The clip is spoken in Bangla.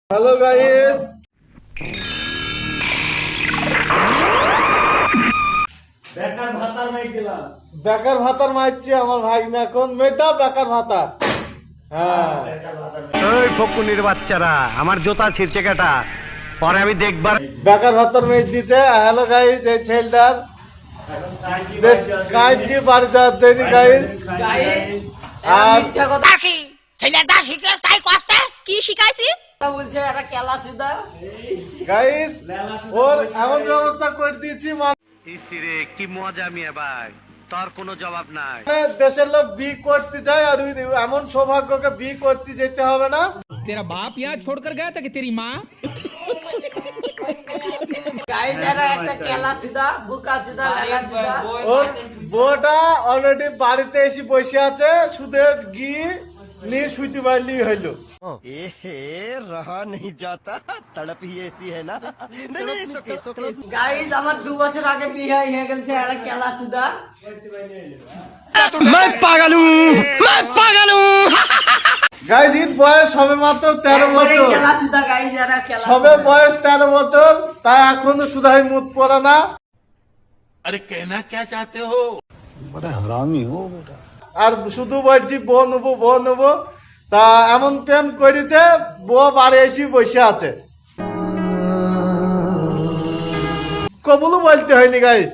হ্যালো গাইস, বেকার ভাতার মারছি আমার ভাগনা এখন মেয়েটা বেকার ভাতা। হ্যাঁ ওই ফকুনির বাচ্চারা আমার জুতা ছিঁড়ছে কাটা পরে আমি দেখবার বেকার ভাতার মেয়ে দিচ্ছে। হ্যালো গাইস, এই ছেলেটার কাজটি বাড়ি যাওয়ার জন্য গাইস। আর কি শিখাইছি গাইস ওর এমন ব্যবস্থা করে দিয়েছি ইসিরে কি মজা মিয়া ভাই, তোর কোনো জবাব নাই। মানে দেশের লোক বি করতে যায় আর এমন সৌভাগ্যকে বি করতে যেতে হবে না। तेरा बाप यहाँ छोड़कर गया था कि तेरी माँ? ওর বউটা অলরেডি বাড়িতে এসে বসে আছে, শুধু গিয়ে নিয়ে শুইতে পারলি হইলো। रहा नहीं जाता तड़प ही ऐसी है ना। গাইস আমার 2 বছর আগে বিয়ে হয়ে গেছে আর কেলা চুদা। গাইস এর বয়স হবে মাত্র 13 বছর, কেলা চুদা গাইস এরা কেলা। সবে বয়স 13 বছর, তাই এখনো সুধাই মুখ পড়ে না। बड़ा हरामी हो बेटा। আর শুধু বলছি বউ নেবো বউ নেবো, তা এমন প্রেম করেছে বউ বাড়ি এসে বসে আছে। কবুলও বলতে হয়নি গাইস।